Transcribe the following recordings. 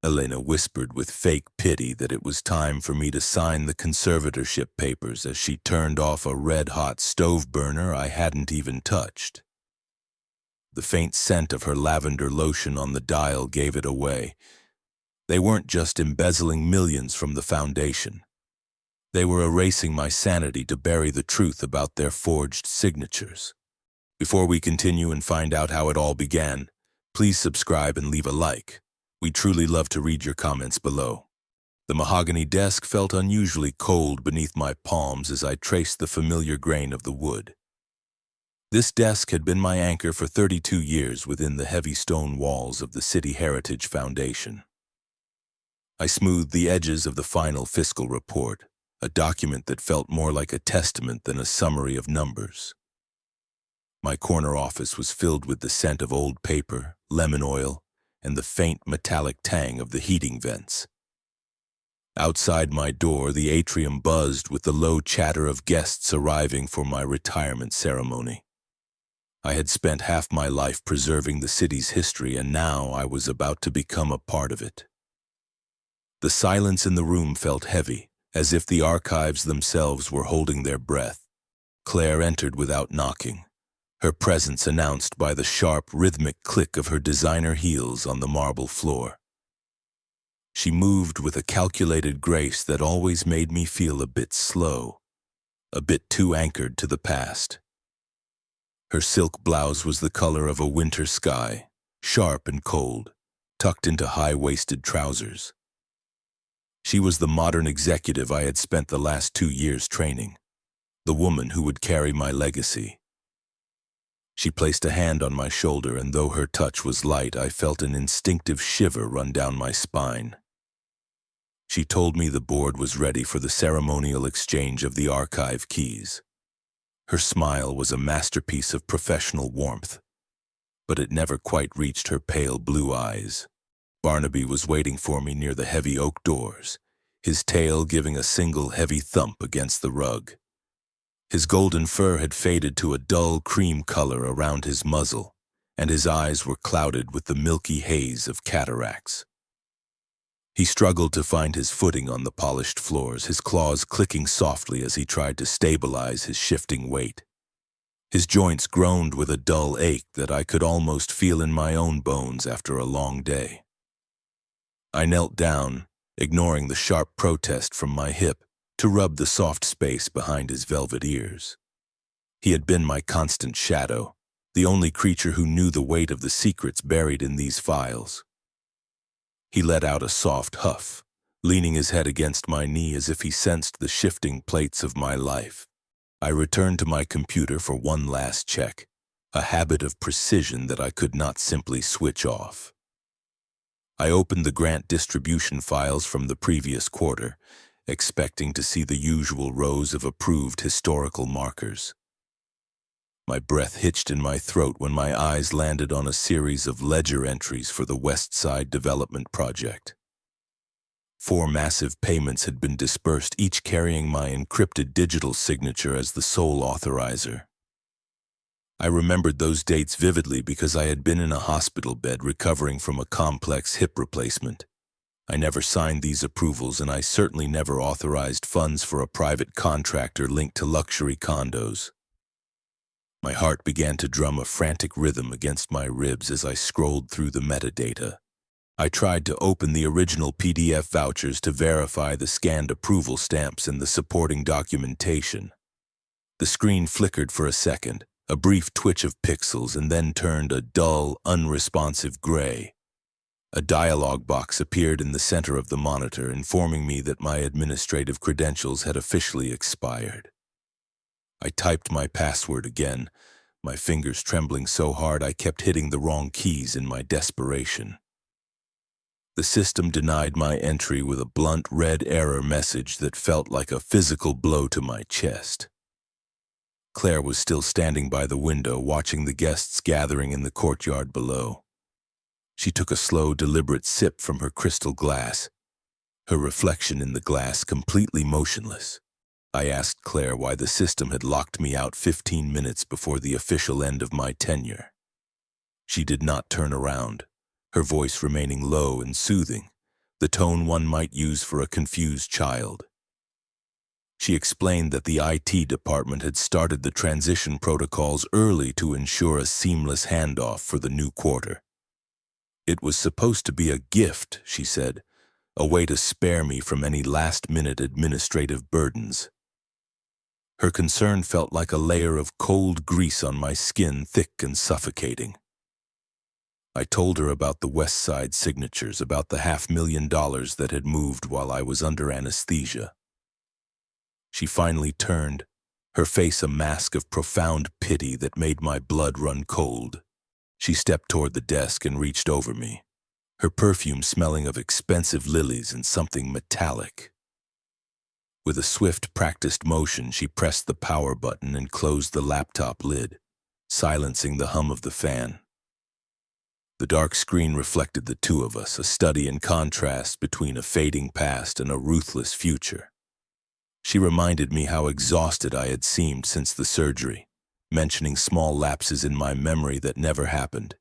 Elena whispered with fake pity that it was time for me to sign the conservatorship papers as she turned off a red-hot stove burner I hadn't even touched. The faint scent of her lavender lotion on the dial gave it away. They weren't just embezzling millions from the foundation. They were erasing my sanity to bury the truth about their forged signatures. Before we continue and find out how it all began, please subscribe and leave a like. We truly love to read your comments below. The mahogany desk felt unusually cold beneath my palms as I traced the familiar grain of the wood. This desk had been my anchor for 32 years within the heavy stone walls of the City Heritage Foundation. I smoothed the edges of the final fiscal report, a document that felt more like a testament than a summary of numbers. My corner office was filled with the scent of old paper, lemon oil, and the faint metallic tang of the heating vents. Outside my door, the atrium buzzed with the low chatter of guests arriving for my retirement ceremony. I had spent half my life preserving the city's history, and now I was about to become a part of it. The silence in the room felt heavy, as if the archives themselves were holding their breath. Claire entered without knocking, her presence announced by the sharp, rhythmic click of her designer heels on the marble floor. She moved with a calculated grace that always made me feel a bit slow, a bit too anchored to the past. Her silk blouse was the color of a winter sky, sharp and cold, tucked into high-waisted trousers. She was the modern executive I had spent the last 2 years training, the woman who would carry my legacy. She placed a hand on my shoulder, and though her touch was light, I felt an instinctive shiver run down my spine. She told me the board was ready for the ceremonial exchange of the archive keys. Her smile was a masterpiece of professional warmth, but it never quite reached her pale blue eyes. Barnaby was waiting for me near the heavy oak doors, his tail giving a single heavy thump against the rug. His golden fur had faded to a dull cream color around his muzzle, and his eyes were clouded with the milky haze of cataracts. He struggled to find his footing on the polished floors, his claws clicking softly as he tried to stabilize his shifting weight. His joints groaned with a dull ache that I could almost feel in my own bones after a long day. I knelt down, ignoring the sharp protest from my hip, to rub the soft space behind his velvet ears. He had been my constant shadow, the only creature who knew the weight of the secrets buried in these files. He let out a soft huff, leaning his head against my knee as if he sensed the shifting plates of my life. I returned to my computer for one last check, a habit of precision that I could not simply switch off. I opened the grant distribution files from the previous quarter, expecting to see the usual rows of approved historical markers. My breath hitched in my throat when my eyes landed on a series of ledger entries for the West Side Development Project. 4 massive payments had been dispersed, each carrying my encrypted digital signature as the sole authorizer. I remembered those dates vividly because I had been in a hospital bed recovering from a complex hip replacement. I never signed these approvals, and I certainly never authorized funds for a private contractor linked to luxury condos. My heart began to drum a frantic rhythm against my ribs as I scrolled through the metadata. I tried to open the original PDF vouchers to verify the scanned approval stamps and the supporting documentation. The screen flickered for a second, a brief twitch of pixels, and then turned a dull, unresponsive gray. A dialog box appeared in the center of the monitor, informing me that my administrative credentials had officially expired. I typed my password again, my fingers trembling so hard I kept hitting the wrong keys in my desperation. The system denied my entry with a blunt red error message that felt like a physical blow to my chest. Claire was still standing by the window, watching the guests gathering in the courtyard below. She took a slow, deliberate sip from her crystal glass, her reflection in the glass completely motionless. I asked Claire why the system had locked me out 15 minutes before the official end of my tenure. She did not turn around, her voice remaining low and soothing, the tone one might use for a confused child. She explained that the IT department had started the transition protocols early to ensure a seamless handoff for the new quarter. It was supposed to be a gift, she said, a way to spare me from any last-minute administrative burdens. Her concern felt like a layer of cold grease on my skin, thick and suffocating. I told her about the West Side signatures, about the $500,000 that had moved while I was under anesthesia. She finally turned, her face a mask of profound pity that made my blood run cold. She stepped toward the desk and reached over me, her perfume smelling of expensive lilies and something metallic. With a swift, practiced motion, she pressed the power button and closed the laptop lid, silencing the hum of the fan. The dark screen reflected the two of us, a study in contrast between a fading past and a ruthless future. She reminded me how exhausted I had seemed since the surgery, mentioning small lapses in my memory that never happened.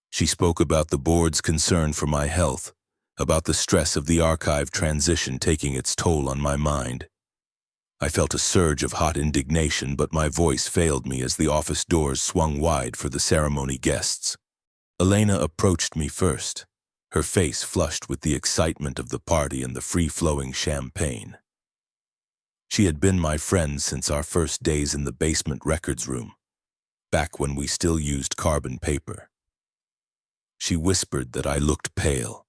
She spoke about the board's concern for my health, about the stress of the archive transition taking its toll on my mind. I felt a surge of hot indignation, but my voice failed me as the office doors swung wide for the ceremony guests. Elena approached me first, her face flushed with the excitement of the party and the free-flowing champagne. She had been my friend since our first days in the basement records room, back when we still used carbon paper. She whispered that I looked pale,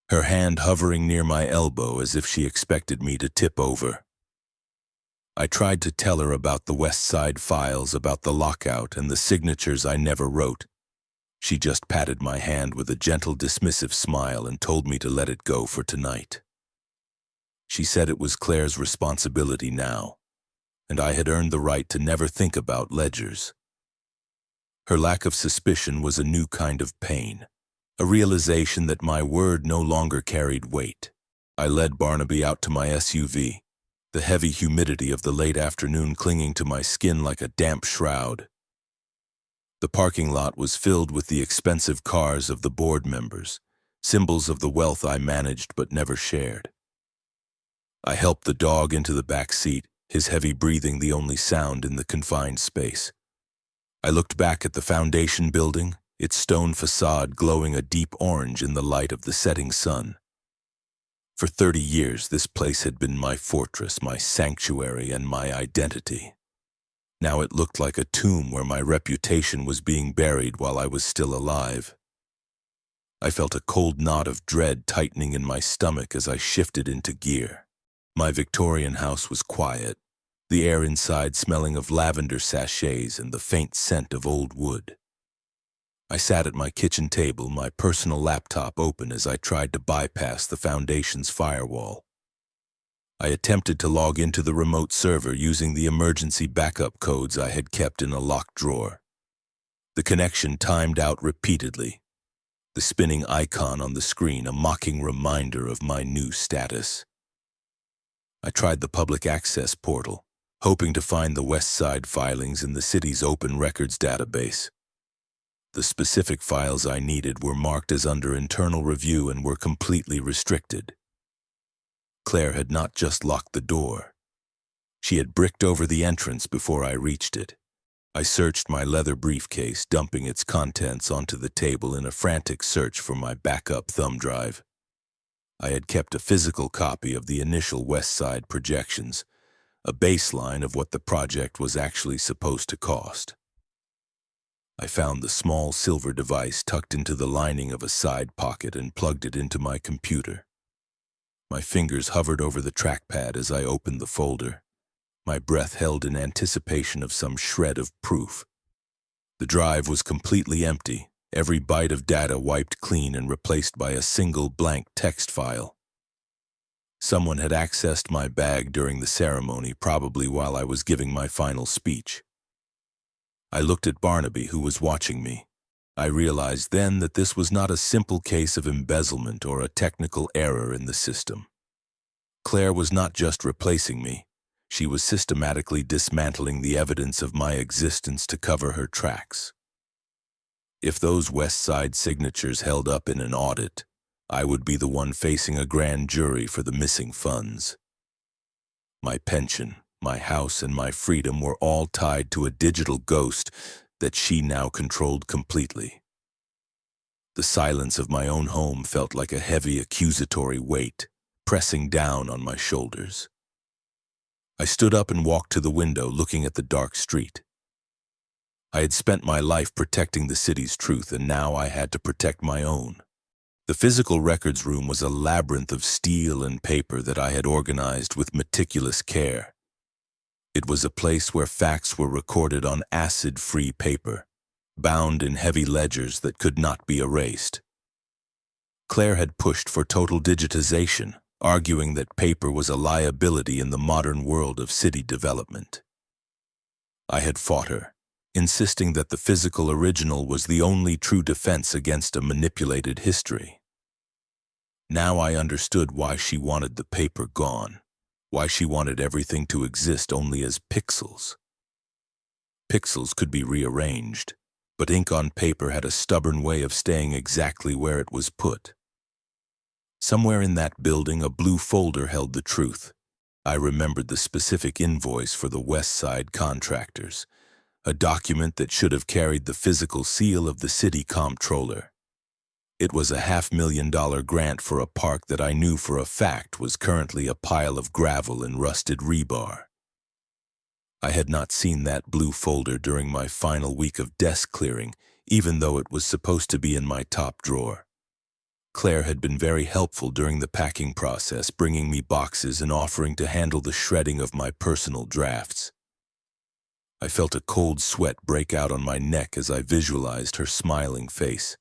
her hand hovering near my elbow as if she expected me to tip over. I tried to tell her about the West Side files, about the lockout and the signatures I never wrote. She just patted my hand with a gentle, dismissive smile and told me to let it go for tonight. She said it was Claire's responsibility now, and I had earned the right to never think about ledgers. Her lack of suspicion was a new kind of pain, a realization that my word no longer carried weight. I led Barnaby out to my SUV, the heavy humidity of the late afternoon clinging to my skin like a damp shroud. The parking lot was filled with the expensive cars of the board members, symbols of the wealth I managed but never shared. I helped the dog into the back seat, his heavy breathing the only sound in the confined space. I looked back at the foundation building, its stone facade glowing a deep orange in the light of the setting sun. For 30 years, this place had been my fortress, my sanctuary, and my identity. Now it looked like a tomb where my reputation was being buried while I was still alive. I felt a cold knot of dread tightening in my stomach as I shifted into gear. My Victorian house was quiet, the air inside smelling of lavender sachets and the faint scent of old wood. I sat at my kitchen table, my personal laptop open as I tried to bypass the foundation's firewall. I attempted to log into the remote server using the emergency backup codes I had kept in a locked drawer. The connection timed out repeatedly, the spinning icon on the screen a mocking reminder of my new status. I tried the public access portal, hoping to find the West Side filings in the city's open records database. The specific files I needed were marked as under internal review and were completely restricted. Claire had not just locked the door. She had bricked over the entrance before I reached it. I searched my leather briefcase, dumping its contents onto the table in a frantic search for my backup thumb drive. I had kept a physical copy of the initial West Side projections, a baseline of what the project was actually supposed to cost. I found the small silver device tucked into the lining of a side pocket and plugged it into my computer. My fingers hovered over the trackpad as I opened the folder, my breath held in anticipation of some shred of proof. The drive was completely empty, every byte of data wiped clean and replaced by a single blank text file. Someone had accessed my bag during the ceremony, probably while I was giving my final speech. I looked at Barnaby, who was watching me. I realized then that this was not a simple case of embezzlement or a technical error in the system. Claire was not just replacing me. She was systematically dismantling the evidence of my existence to cover her tracks. If those West Side signatures held up in an audit, I would be the one facing a grand jury for the missing funds. My pension, my house, and my freedom were all tied to a digital ghost that she now controlled completely. The silence of my own home felt like a heavy accusatory weight, pressing down on my shoulders. I stood up and walked to the window, looking at the dark street. I had spent my life protecting the city's truth, and now I had to protect my own. The physical records room was a labyrinth of steel and paper that I had organized with meticulous care. It was a place where facts were recorded on acid-free paper, bound in heavy ledgers that could not be erased. Claire had pushed for total digitization, arguing that paper was a liability in the modern world of city development. I had fought her, insisting that the physical original was the only true defense against a manipulated history. Now I understood why she wanted the paper gone, why she wanted everything to exist only as pixels. Pixels could be rearranged, but ink on paper had a stubborn way of staying exactly where it was put. Somewhere in that building, a blue folder held the truth. I remembered the specific invoice for the West Side contractors, a document that should have carried the physical seal of the city comptroller. It was a $500,000 grant for a park that I knew for a fact was currently a pile of gravel and rusted rebar. I had not seen that blue folder during my final week of desk clearing, even though it was supposed to be in my top drawer. Claire had been very helpful during the packing process, bringing me boxes and offering to handle the shredding of my personal drafts. I felt a cold sweat break out on my neck as I visualized her smiling face.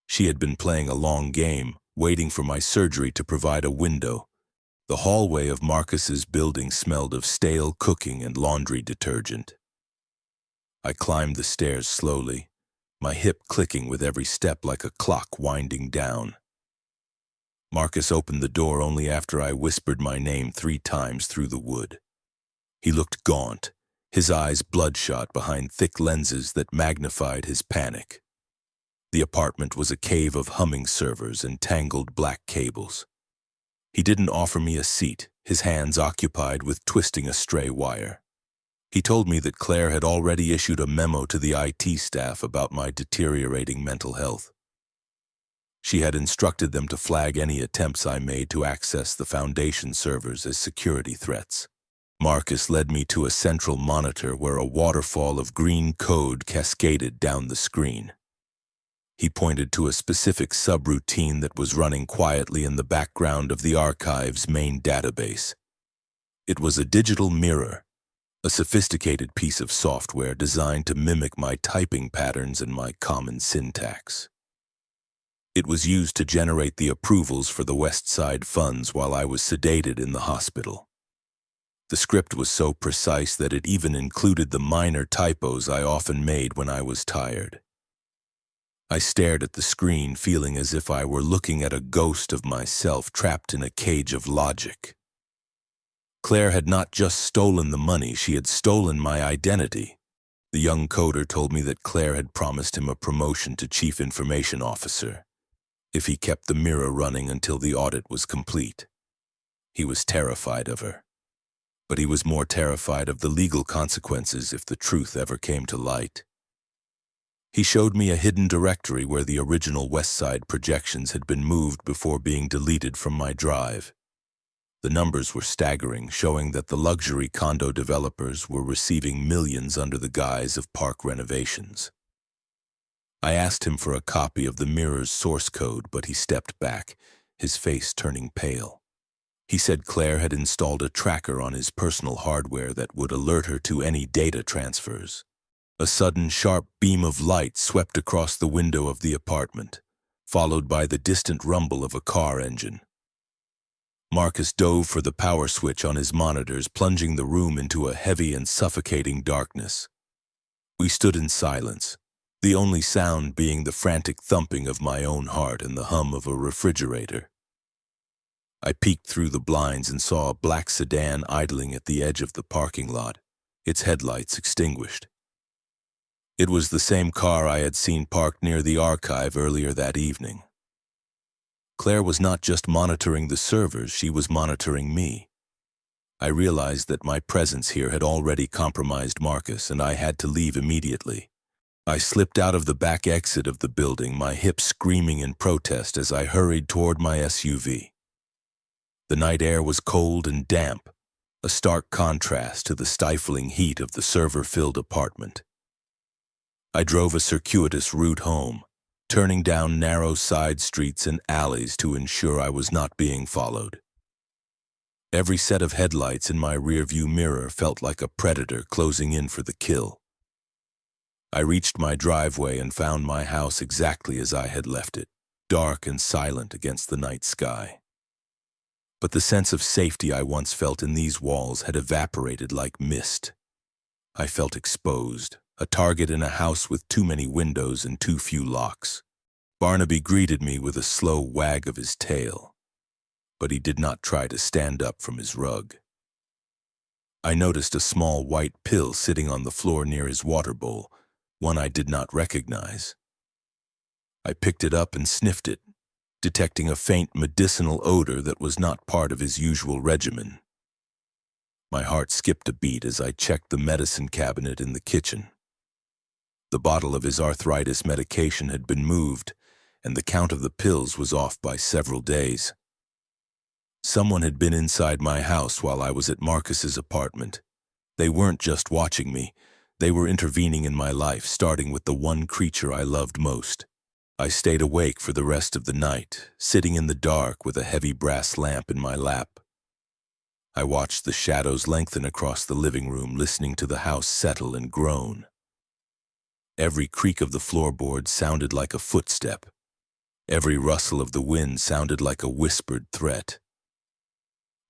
She had been playing a long game, waiting for my surgery to provide a window. The hallway of Marcus's building smelled of stale cooking and laundry detergent. I climbed the stairs slowly, my hip clicking with every step like a clock winding down. Marcus opened the door only after I whispered my name 3 times through the wood. He looked gaunt, his eyes bloodshot behind thick lenses that magnified his panic. The apartment was a cave of humming servers and tangled black cables. He didn't offer me a seat, his hands occupied with twisting a stray wire. He told me that Claire had already issued a memo to the IT staff about my deteriorating mental health. She had instructed them to flag any attempts I made to access the Foundation servers as security threats. Marcus led me to a central monitor where a waterfall of green code cascaded down the screen. He pointed to a specific subroutine that was running quietly in the background of the archive's main database. It was a digital mirror, a sophisticated piece of software designed to mimic my typing patterns and my common syntax. It was used to generate the approvals for the West Side funds while I was sedated in the hospital. The script was so precise that it even included the minor typos I often made when I was tired. I stared at the screen, feeling as if I were looking at a ghost of myself trapped in a cage of logic. Claire had not just stolen the money, she had stolen my identity. The young coder told me that Claire had promised him a promotion to Chief Information Officer if he kept the mirror running until the audit was complete. He was terrified of her, but he was more terrified of the legal consequences if the truth ever came to light. He showed me a hidden directory where the original West Side projections had been moved before being deleted from my drive. The numbers were staggering, showing that the luxury condo developers were receiving millions under the guise of park renovations. I asked him for a copy of the mirror's source code, but he stepped back, his face turning pale. He said Claire had installed a tracker on his personal hardware that would alert her to any data transfers. A sudden, sharp beam of light swept across the window of the apartment, followed by the distant rumble of a car engine. Marcus dove for the power switch on his monitors, plunging the room into a heavy and suffocating darkness. We stood in silence, the only sound being the frantic thumping of my own heart and the hum of a refrigerator. I peeked through the blinds and saw a black sedan idling at the edge of the parking lot, its headlights extinguished. It was the same car I had seen parked near the archive earlier that evening. Claire was not just monitoring the servers, she was monitoring me. I realized that my presence here had already compromised Marcus, and I had to leave immediately. I slipped out of the back exit of the building, my hips screaming in protest as I hurried toward my SUV. The night air was cold and damp, a stark contrast to the stifling heat of the server-filled apartment. I drove a circuitous route home, turning down narrow side streets and alleys to ensure I was not being followed. Every set of headlights in my rearview mirror felt like a predator closing in for the kill. I reached my driveway and found my house exactly as I had left it, dark and silent against the night sky. But the sense of safety I once felt in these walls had evaporated like mist. I felt exposed, a target in a house with too many windows and too few locks. Barnaby greeted me with a slow wag of his tail, but he did not try to stand up from his rug. I noticed a small white pill sitting on the floor near his water bowl, one I did not recognize. I picked it up and sniffed it, detecting a faint medicinal odor that was not part of his usual regimen. My heart skipped a beat as I checked the medicine cabinet in the kitchen. The bottle of his arthritis medication had been moved, and the count of the pills was off by several days. Someone had been inside my house while I was at Marcus's apartment. They weren't just watching me, they were intervening in my life, starting with the one creature I loved most. I stayed awake for the rest of the night, sitting in the dark with a heavy brass lamp in my lap. I watched the shadows lengthen across the living room, listening to the house settle and groan. Every creak of the floorboards sounded like a footstep. Every rustle of the wind sounded like a whispered threat.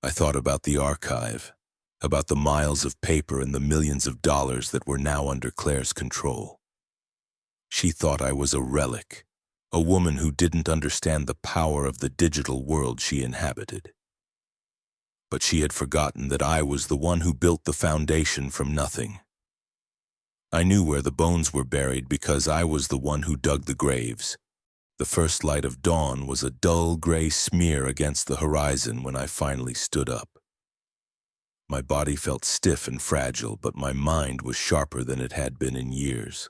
I thought about the archive, about the miles of paper and the millions of dollars that were now under Claire's control. She thought I was a relic, a woman who didn't understand the power of the digital world she inhabited. But she had forgotten that I was the one who built the foundation from nothing. I knew where the bones were buried because I was the one who dug the graves. The first light of dawn was a dull gray smear against the horizon when I finally stood up. My body felt stiff and fragile, but my mind was sharper than it had been in years.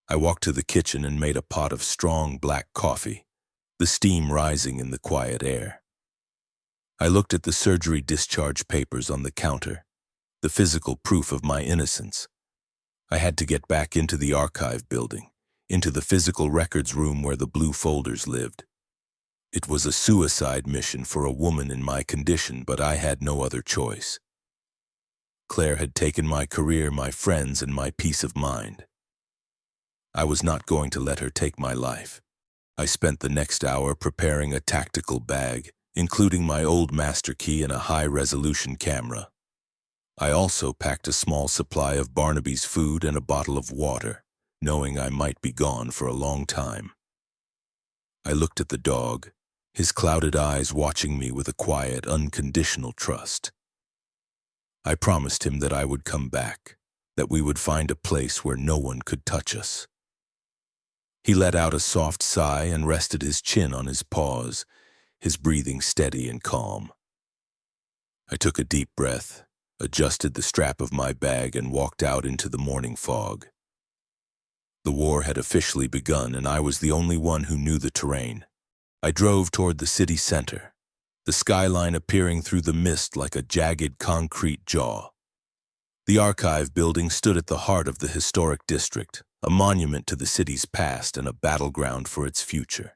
I walked to the kitchen and made a pot of strong black coffee, the steam rising in the quiet air. I looked at the surgery discharge papers on the counter, the physical proof of my innocence. I had to get back into the archive building, into the physical records room where the blue folders lived. It was a suicide mission for a woman in my condition, but I had no other choice. Claire had taken my career, my friends, and my peace of mind. I was not going to let her take my life. I spent the next hour preparing a tactical bag, including my old master key and a high-resolution camera. I also packed a small supply of Barnaby's food and a bottle of water, knowing I might be gone for a long time. I looked at the dog, his clouded eyes watching me with a quiet, unconditional trust. I promised him that I would come back, that we would find a place where no one could touch us. He let out a soft sigh and rested his chin on his paws, his breathing steady and calm. I took a deep breath, adjusted the strap of my bag, and walked out into the morning fog. The war had officially begun, and I was the only one who knew the terrain. I drove toward the city center, the skyline appearing through the mist like a jagged concrete jaw. The archive building stood at the heart of the historic district, a monument to the city's past and a battleground for its future.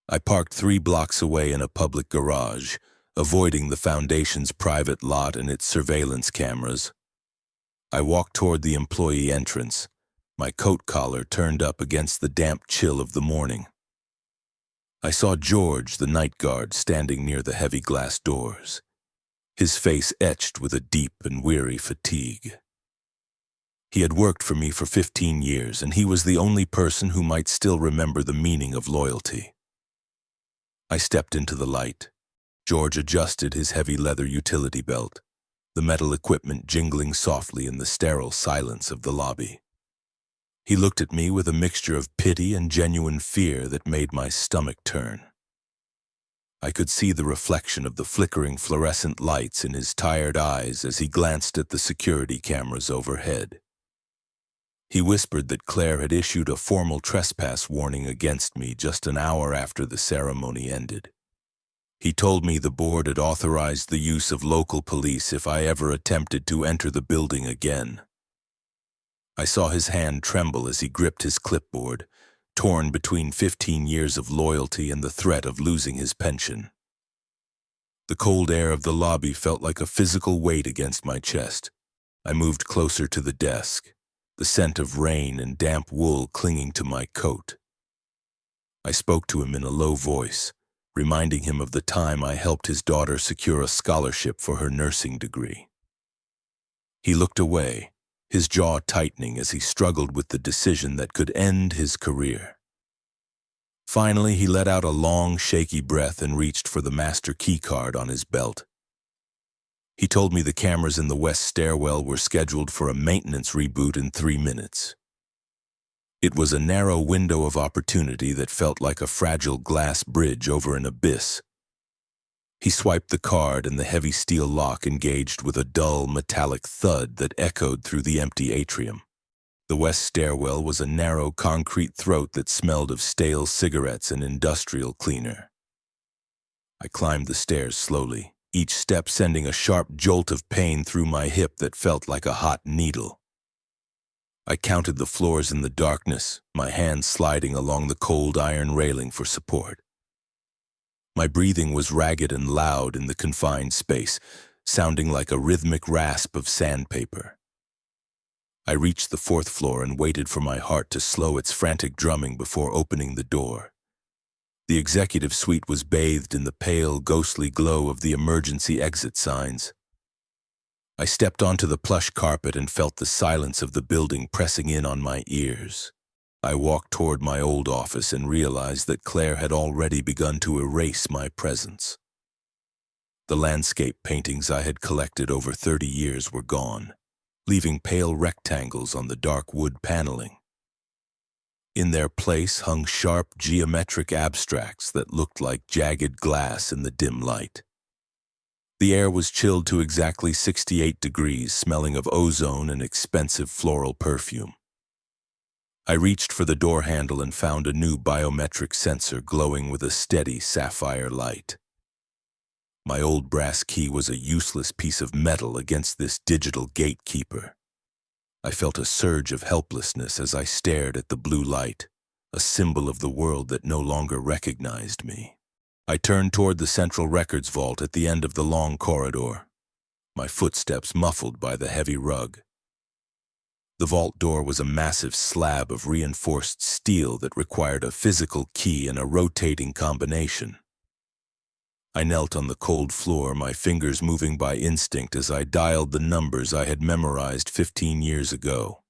I parked 3 blocks away in a public garage, avoiding the Foundation's private lot and its surveillance cameras. I walked toward the employee entrance, my coat collar turned up against the damp chill of the morning. I saw George, the night guard, standing near the heavy glass doors, his face etched with a deep and weary fatigue. He had worked for me for 15 years, and he was the only person who might still remember the meaning of loyalty. I stepped into the light. George adjusted his heavy leather utility belt, the metal equipment jingling softly in the sterile silence of the lobby. He looked at me with a mixture of pity and genuine fear that made my stomach turn. I could see the reflection of the flickering fluorescent lights in his tired eyes as he glanced at the security cameras overhead. He whispered that Claire had issued a formal trespass warning against me just an hour after the ceremony ended. He told me the board had authorized the use of local police if I ever attempted to enter the building again. I saw his hand tremble as he gripped his clipboard, torn between 15 years of loyalty and the threat of losing his pension. The cold air of the lobby felt like a physical weight against my chest. I moved closer to the desk, the scent of rain and damp wool clinging to my coat. I spoke to him in a low voice, reminding him of the time I helped his daughter secure a scholarship for her nursing degree. He looked away, his jaw tightening as he struggled with the decision that could end his career. Finally, he let out a long, shaky breath and reached for the master key card on his belt. He told me the cameras in the west stairwell were scheduled for a maintenance reboot in 3 minutes. It was a narrow window of opportunity that felt like a fragile glass bridge over an abyss. He swiped the card and the heavy steel lock engaged with a dull, metallic thud that echoed through the empty atrium. The west stairwell was a narrow concrete throat that smelled of stale cigarettes and industrial cleaner. I climbed the stairs slowly, each step sending a sharp jolt of pain through my hip that felt like a hot needle. I counted the floors in the darkness, my hands sliding along the cold iron railing for support. My breathing was ragged and loud in the confined space, sounding like a rhythmic rasp of sandpaper. I reached the 4th floor and waited for my heart to slow its frantic drumming before opening the door. The executive suite was bathed in the pale, ghostly glow of the emergency exit signs. I stepped onto the plush carpet and felt the silence of the building pressing in on my ears. I walked toward my old office and realized that Claire had already begun to erase my presence. The landscape paintings I had collected over 30 years were gone, leaving pale rectangles on the dark wood paneling. In their place hung sharp geometric abstracts that looked like jagged glass in the dim light. The air was chilled to exactly 68 degrees, smelling of ozone and expensive floral perfume. I reached for the door handle and found a new biometric sensor glowing with a steady sapphire light. My old brass key was a useless piece of metal against this digital gatekeeper. I felt a surge of helplessness as I stared at the blue light, a symbol of the world that no longer recognized me. I turned toward the central records vault at the end of the long corridor, my footsteps muffled by the heavy rug. The vault door was a massive slab of reinforced steel that required a physical key and a rotating combination. I knelt on the cold floor, my fingers moving by instinct as I dialed the numbers I had memorized 15 years ago.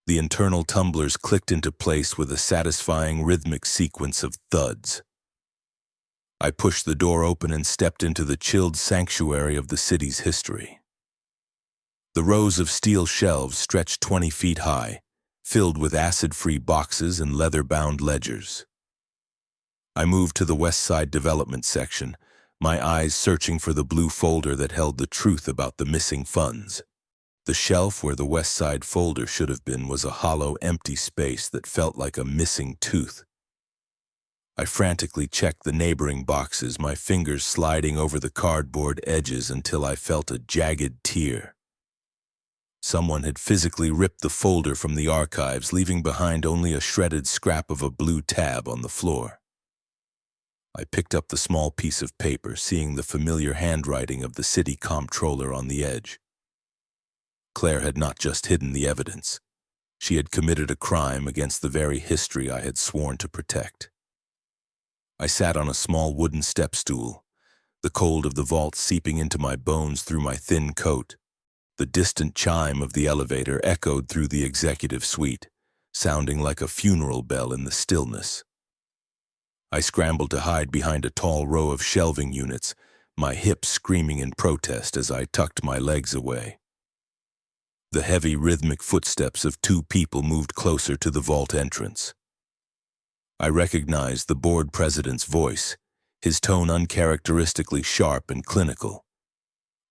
The internal tumblers clicked into place with a satisfying rhythmic sequence of thuds. I pushed the door open and stepped into the chilled sanctuary of the city's history. The rows of steel shelves stretched 20 feet high, filled with acid-free boxes and leather-bound ledgers. I moved to the West Side Development section, my eyes searching for the blue folder that held the truth about the missing funds. The shelf where the West Side folder should have been was a hollow, empty space that felt like a missing tooth. I frantically checked the neighboring boxes, my fingers sliding over the cardboard edges until I felt a jagged tear. Someone had physically ripped the folder from the archives, leaving behind only a shredded scrap of a blue tab on the floor. I picked up the small piece of paper, seeing the familiar handwriting of the city comptroller on the edge. Claire had not just hidden the evidence. She had committed a crime against the very history I had sworn to protect. I sat on a small wooden step stool, the cold of the vault seeping into my bones through my thin coat. The distant chime of the elevator echoed through the executive suite, sounding like a funeral bell in the stillness. I scrambled to hide behind a tall row of shelving units, my hips screaming in protest as I tucked my legs away. The heavy, rhythmic footsteps of two people moved closer to the vault entrance. I recognized the board president's voice, his tone uncharacteristically sharp and clinical.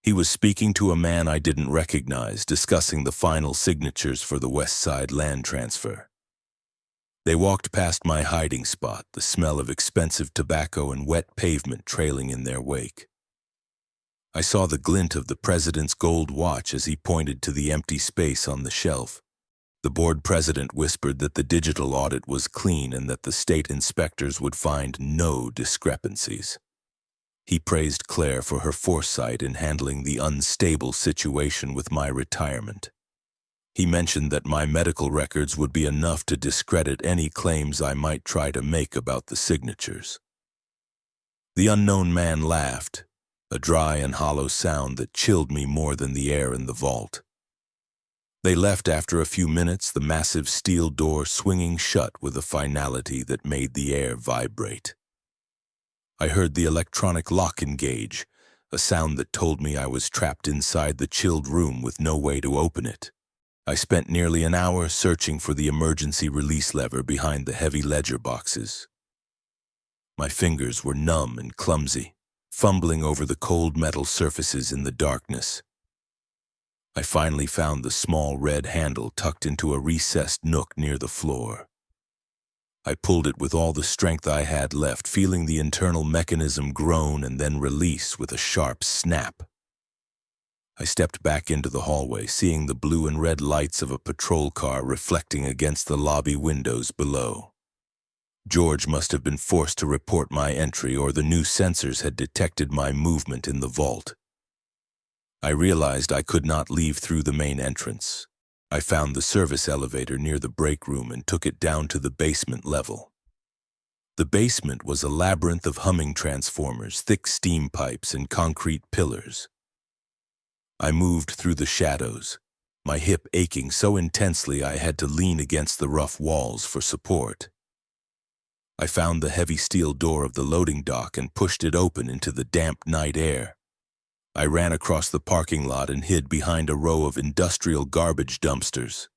He was speaking to a man I didn't recognize, discussing the final signatures for the West Side land transfer. They walked past my hiding spot, the smell of expensive tobacco and wet pavement trailing in their wake. I saw the glint of the president's gold watch as he pointed to the empty space on the shelf. The board president whispered that the digital audit was clean and that the state inspectors would find no discrepancies. He praised Claire for her foresight in handling the unstable situation with my retirement. He mentioned that my medical records would be enough to discredit any claims I might try to make about the signatures. The unknown man laughed, a dry and hollow sound that chilled me more than the air in the vault. They left after a few minutes, the massive steel door swinging shut with a finality that made the air vibrate. I heard the electronic lock engage, a sound that told me I was trapped inside the chilled room with no way to open it. I spent nearly an hour searching for the emergency release lever behind the heavy ledger boxes. My fingers were numb and clumsy, fumbling over the cold metal surfaces in the darkness. I finally found the small red handle tucked into a recessed nook near the floor. I pulled it with all the strength I had left, feeling the internal mechanism groan and then release with a sharp snap. I stepped back into the hallway, seeing the blue and red lights of a patrol car reflecting against the lobby windows below. George must have been forced to report my entry, or the new sensors had detected my movement in the vault. I realized I could not leave through the main entrance. I found the service elevator near the break room and took it down to the basement level. The basement was a labyrinth of humming transformers, thick steam pipes, and concrete pillars. I moved through the shadows, my hip aching so intensely I had to lean against the rough walls for support. I found the heavy steel door of the loading dock and pushed it open into the damp night air. I ran across the parking lot and hid behind a row of industrial garbage dumpsters.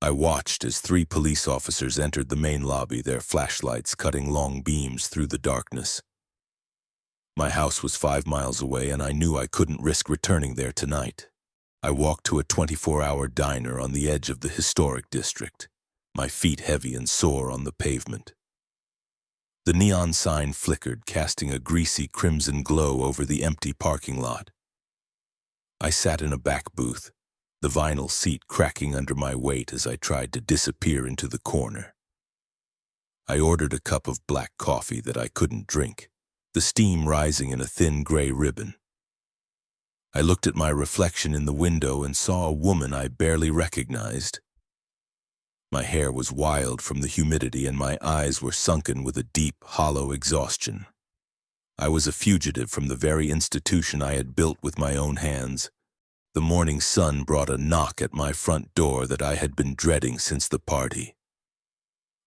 I watched as 3 police officers entered the main lobby, their flashlights cutting long beams through the darkness. My house was 5 miles away, and I knew I couldn't risk returning there tonight. I walked to a 24-hour diner on the edge of the historic district, my feet heavy and sore on the pavement. The neon sign flickered, casting a greasy crimson glow over the empty parking lot. I sat in a back booth, the vinyl seat cracking under my weight as I tried to disappear into the corner. I ordered a cup of black coffee that I couldn't drink, the steam rising in a thin gray ribbon. I looked at my reflection in the window and saw a woman I barely recognized. My hair was wild from the humidity and my eyes were sunken with a deep, hollow exhaustion. I was a fugitive from the very institution I had built with my own hands. The morning sun brought a knock at my front door that I had been dreading since the party.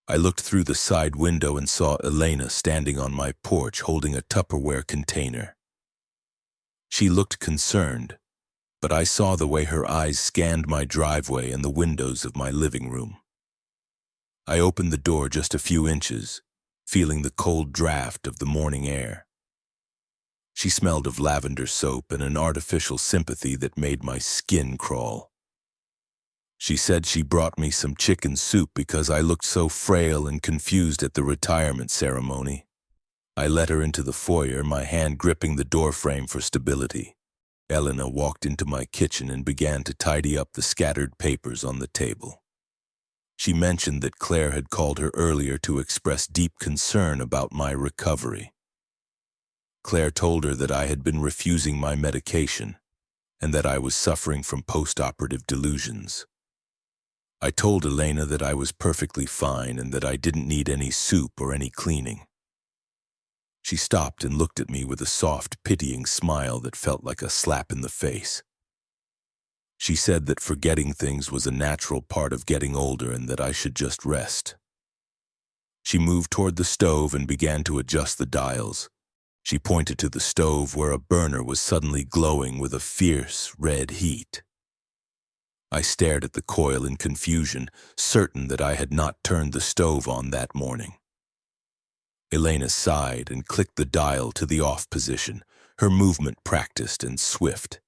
I looked through the side window and saw Elena standing on my porch holding a Tupperware container. She looked concerned, but I saw the way her eyes scanned my driveway and the windows of my living room. I opened the door just a few inches, feeling the cold draft of the morning air. She smelled of lavender soap and an artificial sympathy that made my skin crawl. She said she brought me some chicken soup because I looked so frail and confused at the retirement ceremony. I let her into the foyer, my hand gripping the doorframe for stability. Elena walked into my kitchen and began to tidy up the scattered papers on the table. She mentioned that Claire had called her earlier to express deep concern about my recovery. Claire told her that I had been refusing my medication and that I was suffering from post-operative delusions. I told Elena that I was perfectly fine and that I didn't need any soup or any cleaning. She stopped and looked at me with a soft, pitying smile that felt like a slap in the face. She said that forgetting things was a natural part of getting older and that I should just rest. She moved toward the stove and began to adjust the dials. She pointed to the stove where a burner was suddenly glowing with a fierce red heat. I stared at the coil in confusion, certain that I had not turned the stove on that morning. Elena sighed and clicked the dial to the off position, her movement practiced and swift.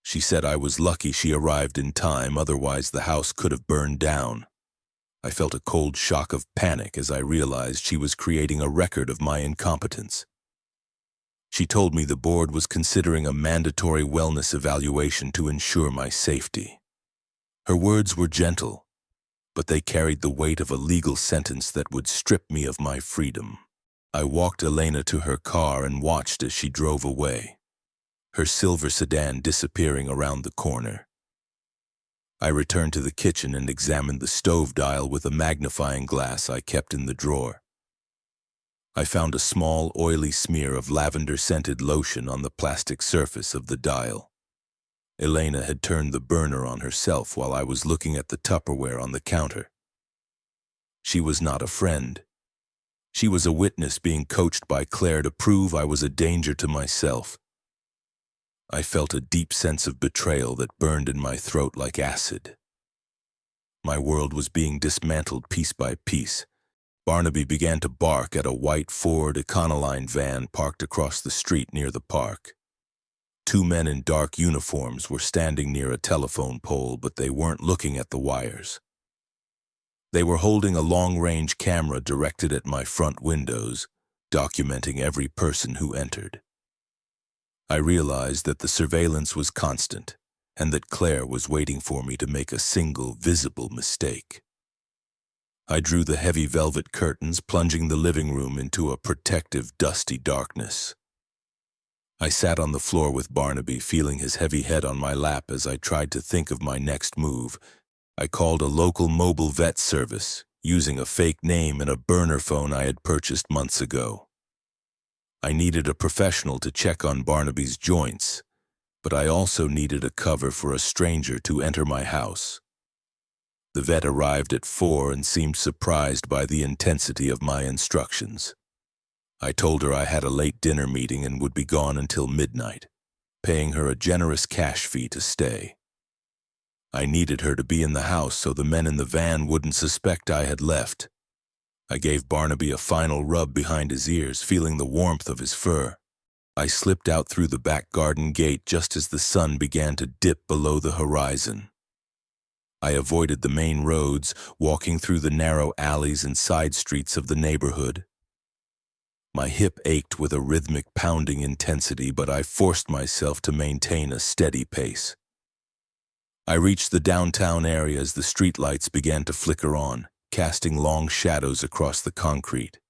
She said I was lucky she arrived in time, otherwise the house could have burned down. I felt a cold shock of panic as I realized she was creating a record of my incompetence. She told me the board was considering a mandatory wellness evaluation to ensure my safety. Her words were gentle, but they carried the weight of a legal sentence that would strip me of my freedom. I walked Elena to her car and watched as she drove away, her silver sedan disappearing around the corner. I returned to the kitchen and examined the stove dial with a magnifying glass I kept in the drawer. I found a small, oily smear of lavender-scented lotion on the plastic surface of the dial. Elena had turned the burner on herself while I was looking at the Tupperware on the counter. She was not a friend. She was a witness being coached by Claire to prove I was a danger to myself. I felt a deep sense of betrayal that burned in my throat like acid. My world was being dismantled piece by piece. Barnaby began to bark at a white Ford Econoline van parked across the street near the park. Two men in dark uniforms were standing near a telephone pole, but they weren't looking at the wires. They were holding a long-range camera directed at my front windows, documenting every person who entered. I realized that the surveillance was constant, and that Claire was waiting for me to make a single visible mistake. I drew the heavy velvet curtains, plunging the living room into a protective, dusty darkness. I sat on the floor with Barnaby, feeling his heavy head on my lap as I tried to think of my next move. I called a local mobile vet service, using a fake name and a burner phone I had purchased months ago. I needed a professional to check on Barnaby's joints, but I also needed a cover for a stranger to enter my house. The vet arrived at 4 and seemed surprised by the intensity of my instructions. I told her I had a late dinner meeting and would be gone until midnight, paying her a generous cash fee to stay. I needed her to be in the house so the men in the van wouldn't suspect I had left. I gave Barnaby a final rub behind his ears, feeling the warmth of his fur. I slipped out through the back garden gate just as the sun began to dip below the horizon. I avoided the main roads, walking through the narrow alleys and side streets of the neighborhood. My hip ached with a rhythmic pounding intensity, but I forced myself to maintain a steady pace. I reached the downtown area as the streetlights began to flicker on, casting long shadows across the concrete.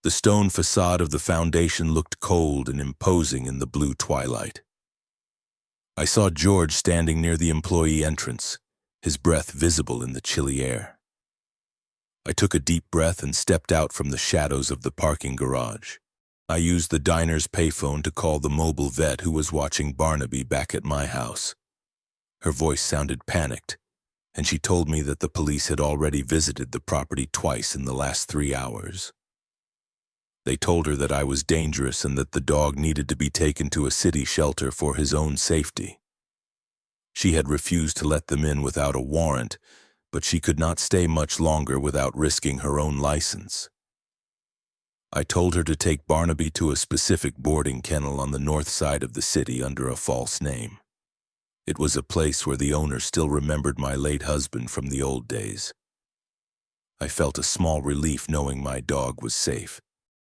The stone facade of the foundation looked cold and imposing in the blue twilight. I saw George standing near the employee entrance, his breath visible in the chilly air. I took a deep breath and stepped out from the shadows of the parking garage. I used the diner's payphone to call the mobile vet who was watching Barnaby back at my house. Her voice sounded panicked, and she told me that the police had already visited the property twice in the last 3 hours. They told her that I was dangerous and that the dog needed to be taken to a city shelter for his own safety. She had refused to let them in without a warrant, but she could not stay much longer without risking her own license. I told her to take Barnaby to a specific boarding kennel on the north side of the city under a false name. It was a place where the owner still remembered my late husband from the old days. I felt a small relief knowing my dog was safe.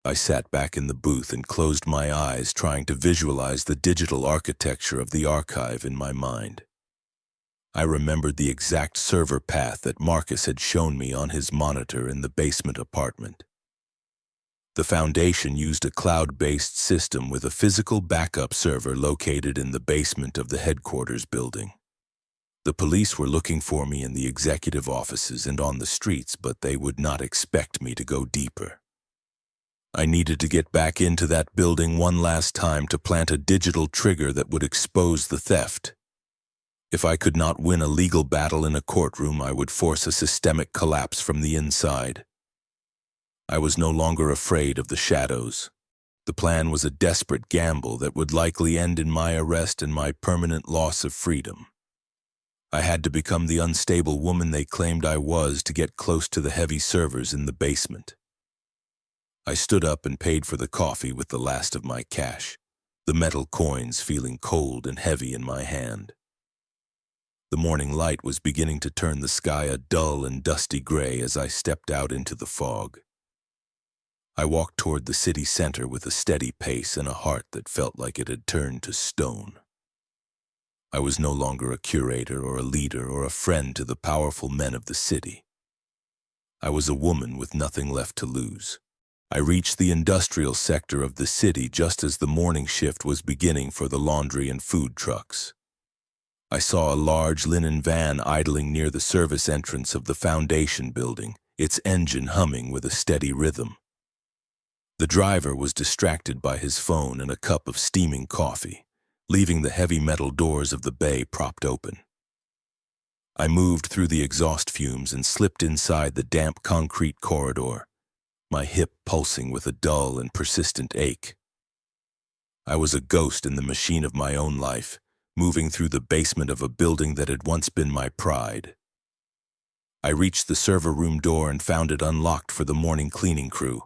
I sat back in the booth and closed my eyes, trying to visualize the digital architecture of the archive in my mind. I remembered the exact server path that Marcus had shown me on his monitor in the basement apartment. The foundation used a cloud-based system with a physical backup server located in the basement of the headquarters building. The police were looking for me in the executive offices and on the streets, but they would not expect me to go deeper. I needed to get back into that building one last time to plant a digital trigger that would expose the theft. If I could not win a legal battle in a courtroom, I would force a systemic collapse from the inside. I was no longer afraid of the shadows. The plan was a desperate gamble that would likely end in my arrest and my permanent loss of freedom. I had to become the unstable woman they claimed I was to get close to the heavy servers in the basement. I stood up and paid for the coffee with the last of my cash, the metal coins feeling cold and heavy in my hand. The morning light was beginning to turn the sky a dull and dusty gray as I stepped out into the fog. I walked toward the city center with a steady pace and a heart that felt like it had turned to stone. I was no longer a curator or a leader or a friend to the powerful men of the city. I was a woman with nothing left to lose. I reached the industrial sector of the city just as the morning shift was beginning for the laundry and food trucks. I saw a large linen van idling near the service entrance of the foundation building, its engine humming with a steady rhythm. The driver was distracted by his phone and a cup of steaming coffee, leaving the heavy metal doors of the bay propped open. I moved through the exhaust fumes and slipped inside the damp concrete corridor, my hip pulsing with a dull and persistent ache. I was a ghost in the machine of my own life, moving through the basement of a building that had once been my pride. I reached the server room door and found it unlocked for the morning cleaning crew.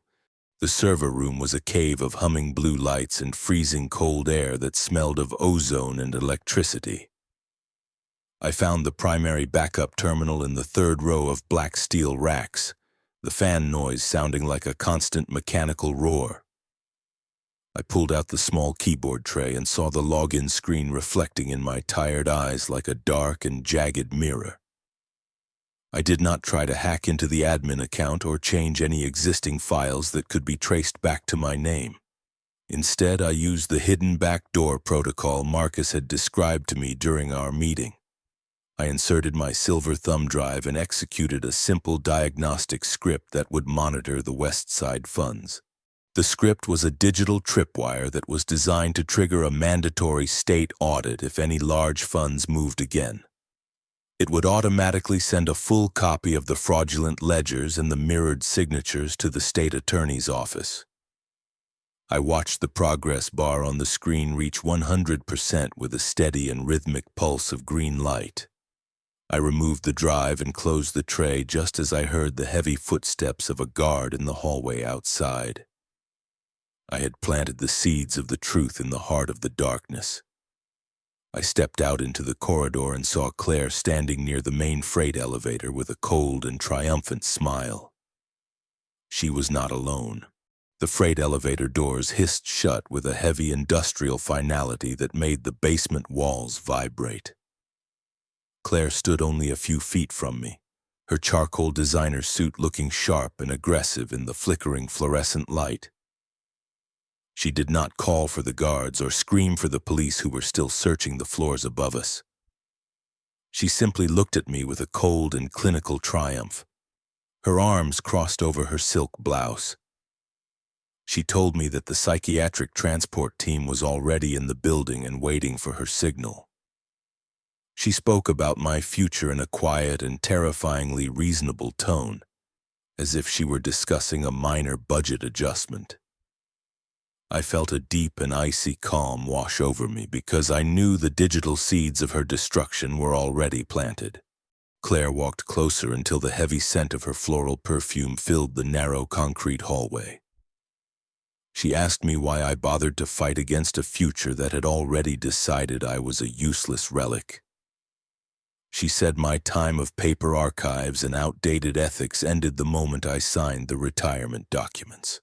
The server room was a cave of humming blue lights and freezing cold air that smelled of ozone and electricity. I found the primary backup terminal in the third row of black steel racks, the fan noise sounding like a constant mechanical roar. I pulled out the small keyboard tray and saw the login screen reflecting in my tired eyes like a dark and jagged mirror. I did not try to hack into the admin account or change any existing files that could be traced back to my name. Instead, I used the hidden backdoor protocol Marcus had described to me during our meeting. I inserted my silver thumb drive and executed a simple diagnostic script that would monitor the West Side funds. The script was a digital tripwire that was designed to trigger a mandatory state audit if any large funds moved again. It would automatically send a full copy of the fraudulent ledgers and the mirrored signatures to the state attorney's office. I watched the progress bar on the screen reach 100% with a steady and rhythmic pulse of green light. I removed the drive and closed the tray just as I heard the heavy footsteps of a guard in the hallway outside. I had planted the seeds of the truth in the heart of the darkness. I stepped out into the corridor and saw Claire standing near the main freight elevator with a cold and triumphant smile. She was not alone. The freight elevator doors hissed shut with a heavy industrial finality that made the basement walls vibrate. Claire stood only a few feet from me, her charcoal designer suit looking sharp and aggressive in the flickering fluorescent light. She did not call for the guards or scream for the police who were still searching the floors above us. She simply looked at me with a cold and clinical triumph. Her arms crossed over her silk blouse. She told me that the psychiatric transport team was already in the building and waiting for her signal. She spoke about my future in a quiet and terrifyingly reasonable tone, as if she were discussing a minor budget adjustment. I felt a deep and icy calm wash over me because I knew the digital seeds of her destruction were already planted. Claire walked closer until the heavy scent of her floral perfume filled the narrow concrete hallway. She asked me why I bothered to fight against a future that had already decided I was a useless relic. She said my time of paper archives and outdated ethics ended the moment I signed the retirement documents.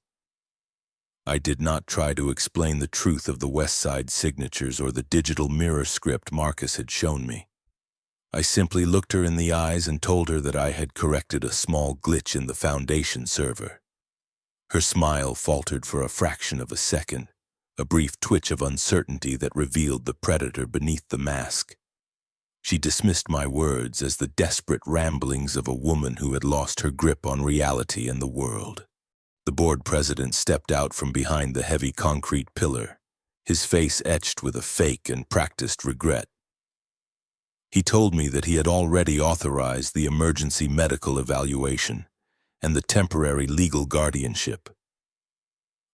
I did not try to explain the truth of the West Side signatures or the digital mirror script Marcus had shown me. I simply looked her in the eyes and told her that I had corrected a small glitch in the Foundation server. Her smile faltered for a fraction of a second, a brief twitch of uncertainty that revealed the predator beneath the mask. She dismissed my words as the desperate ramblings of a woman who had lost her grip on reality and the world. The board president stepped out from behind the heavy concrete pillar, his face etched with a fake and practiced regret. He told me that he had already authorized the emergency medical evaluation and the temporary legal guardianship.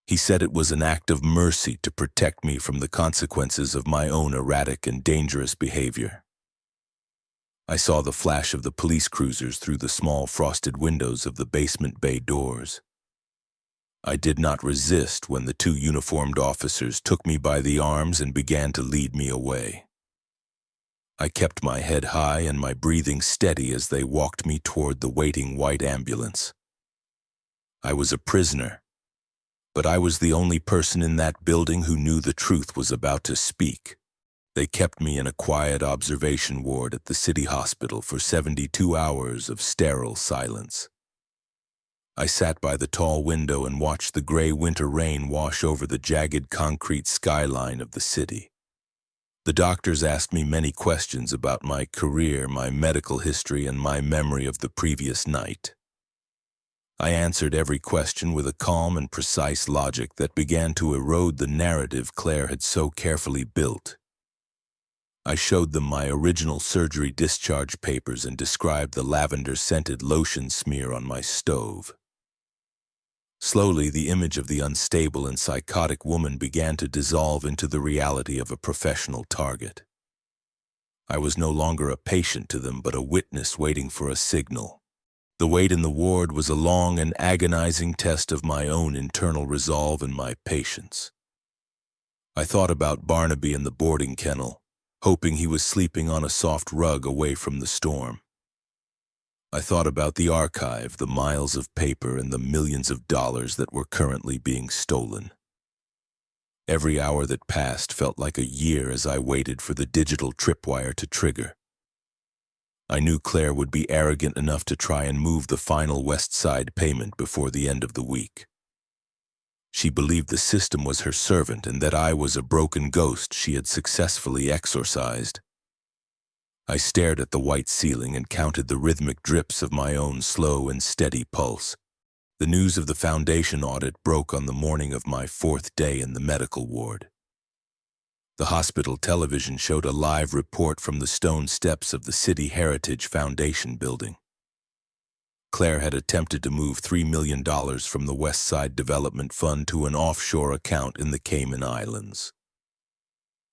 He said it was an act of mercy to protect me from the consequences of my own erratic and dangerous behavior. I saw the flash of the police cruisers through the small frosted windows of the basement bay doors. I did not resist when the two uniformed officers took me by the arms and began to lead me away. I kept my head high and my breathing steady as they walked me toward the waiting white ambulance. I was a prisoner, but I was the only person in that building who knew the truth was about to speak. They kept me in a quiet observation ward at the city hospital for 72 hours of sterile silence. I sat by the tall window and watched the gray winter rain wash over the jagged concrete skyline of the city. The doctors asked me many questions about my career, my medical history, and my memory of the previous night. I answered every question with a calm and precise logic that began to erode the narrative Claire had so carefully built. I showed them my original surgery discharge papers and described the lavender-scented lotion smear on my stove. Slowly, the image of the unstable and psychotic woman began to dissolve into the reality of a professional target. I was no longer a patient to them, but a witness waiting for a signal. The wait in the ward was a long and agonizing test of my own internal resolve and my patience. I thought about Barnaby in the boarding kennel, hoping he was sleeping on a soft rug away from the storm. I thought about the archive, the miles of paper, and the millions of dollars that were currently being stolen. Every hour that passed felt like a year as I waited for the digital tripwire to trigger. I knew Claire would be arrogant enough to try and move the final West Side payment before the end of the week. She believed the system was her servant and that I was a broken ghost she had successfully exorcised. I stared at the white ceiling and counted the rhythmic drips of my own slow and steady pulse. The news of the foundation audit broke on the morning of my 4th day in the medical ward. The hospital television showed a live report from the stone steps of the City Heritage Foundation building. Claire had attempted to move $3 million from the West Side Development Fund to an offshore account in the Cayman Islands.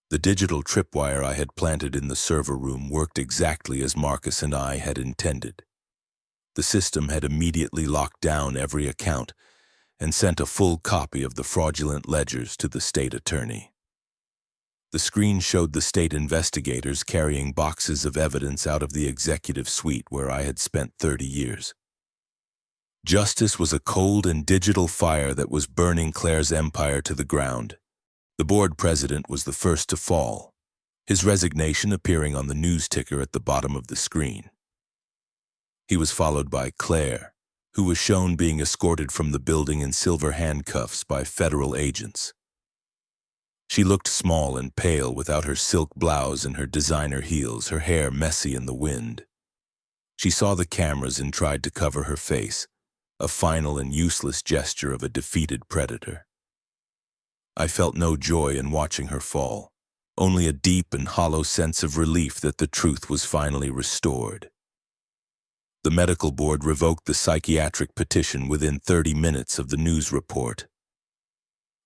The digital tripwire I had planted in the server room worked exactly as Marcus and I had intended. The system had immediately locked down every account and sent a full copy of the fraudulent ledgers to the state attorney. The screen showed the state investigators carrying boxes of evidence out of the executive suite where I had spent 30 years. Justice was a cold and digital fire that was burning Claire's empire to the ground. The board president was the first to fall, his resignation appearing on the news ticker at the bottom of the screen. He was followed by Claire, who was shown being escorted from the building in silver handcuffs by federal agents. She looked small and pale without her silk blouse and her designer heels, her hair messy in the wind. She saw the cameras and tried to cover her face, a final and useless gesture of a defeated predator. I felt no joy in watching her fall, only a deep and hollow sense of relief that the truth was finally restored. The medical board revoked the psychiatric petition within 30 minutes of the news report.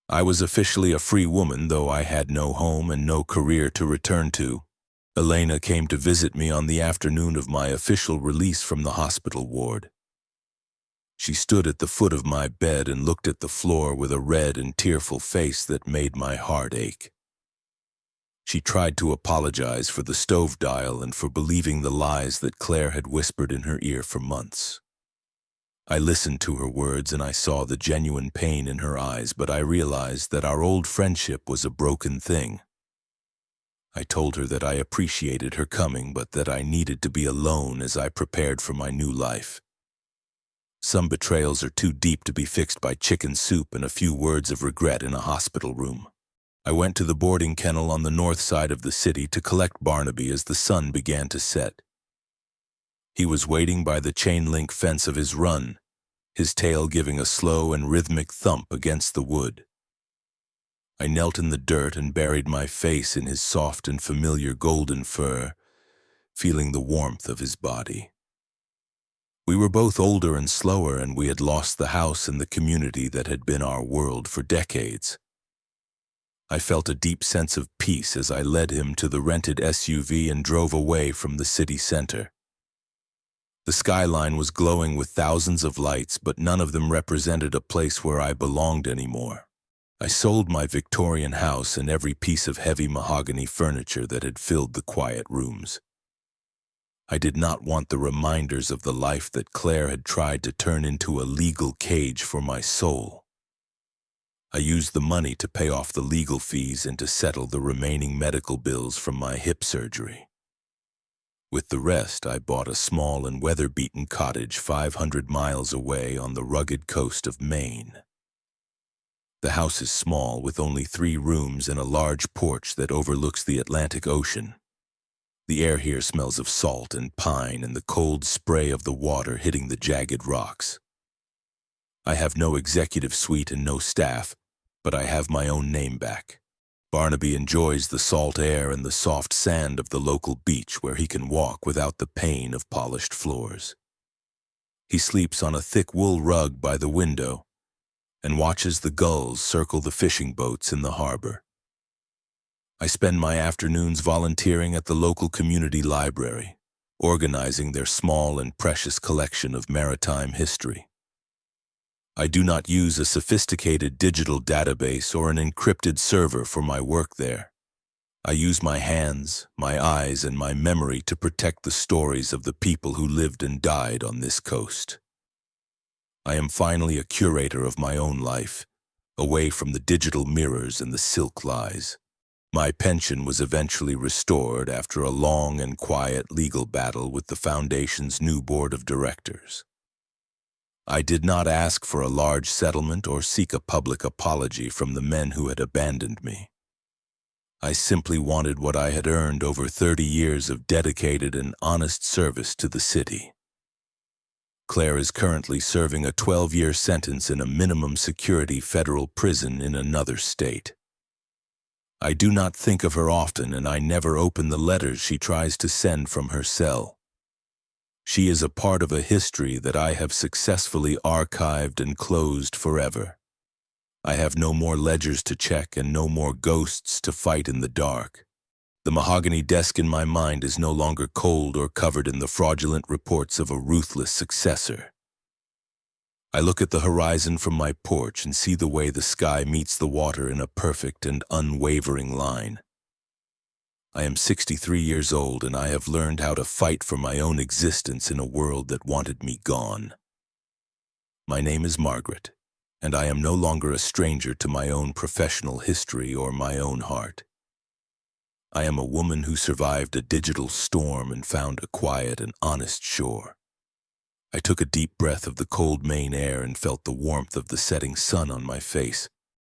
I was officially a free woman, though I had no home and no career to return to. Elena came to visit me on the afternoon of my official release from the hospital ward. She stood at the foot of my bed and looked at the floor with a red and tearful face that made my heart ache. She tried to apologize for the stove dial and for believing the lies that Claire had whispered in her ear for months. I listened to her words and I saw the genuine pain in her eyes, but I realized that our old friendship was a broken thing. I told her that I appreciated her coming, but that I needed to be alone as I prepared for my new life. Some betrayals are too deep to be fixed by chicken soup and a few words of regret in a hospital room. I went to the boarding kennel on the north side of the city to collect Barnaby as the sun began to set. He was waiting by the chain-link fence of his run, his tail giving a slow and rhythmic thump against the wood. I knelt in the dirt and buried my face in his soft and familiar golden fur, feeling the warmth of his body. We were both older and slower, and we had lost the house and the community that had been our world for decades. I felt a deep sense of peace as I led him to the rented SUV and drove away from the city center. The skyline was glowing with thousands of lights, but none of them represented a place where I belonged anymore. I sold my Victorian house and every piece of heavy mahogany furniture that had filled the quiet rooms. I did not want the reminders of the life that Claire had tried to turn into a legal cage for my soul. I used the money to pay off the legal fees and to settle the remaining medical bills from my hip surgery. With the rest, I bought a small and weather-beaten cottage 500 miles away on the rugged coast of Maine. The house is small, with only 3 rooms and a large porch that overlooks the Atlantic Ocean. The air here smells of salt and pine and the cold spray of the water hitting the jagged rocks. I have no executive suite and no staff, but I have my own name back. Barnaby enjoys the salt air and the soft sand of the local beach where he can walk without the pain of polished floors. He sleeps on a thick wool rug by the window and watches the gulls circle the fishing boats in the harbor. I spend my afternoons volunteering at the local community library, organizing their small and precious collection of maritime history. I do not use a sophisticated digital database or an encrypted server for my work there. I use my hands, my eyes, and my memory to protect the stories of the people who lived and died on this coast. I am finally a curator of my own life, away from the digital mirrors and the silk lies. My pension was eventually restored after a long and quiet legal battle with the Foundation's new board of directors. I did not ask for a large settlement or seek a public apology from the men who had abandoned me. I simply wanted what I had earned over 30 years of dedicated and honest service to the city. Claire is currently serving a 12-year sentence in a minimum security federal prison in another state. I do not think of her often, and I never open the letters she tries to send from her cell. She is a part of a history that I have successfully archived and closed forever. I have no more ledgers to check and no more ghosts to fight in the dark. The mahogany desk in my mind is no longer cold or covered in the fraudulent reports of a ruthless successor. I look at the horizon from my porch and see the way the sky meets the water in a perfect and unwavering line. I am 63 years old, and I have learned how to fight for my own existence in a world that wanted me gone. My name is Margaret, and I am no longer a stranger to my own professional history or my own heart. I am a woman who survived a digital storm and found a quiet and honest shore. I took a deep breath of the cold Maine air and felt the warmth of the setting sun on my face.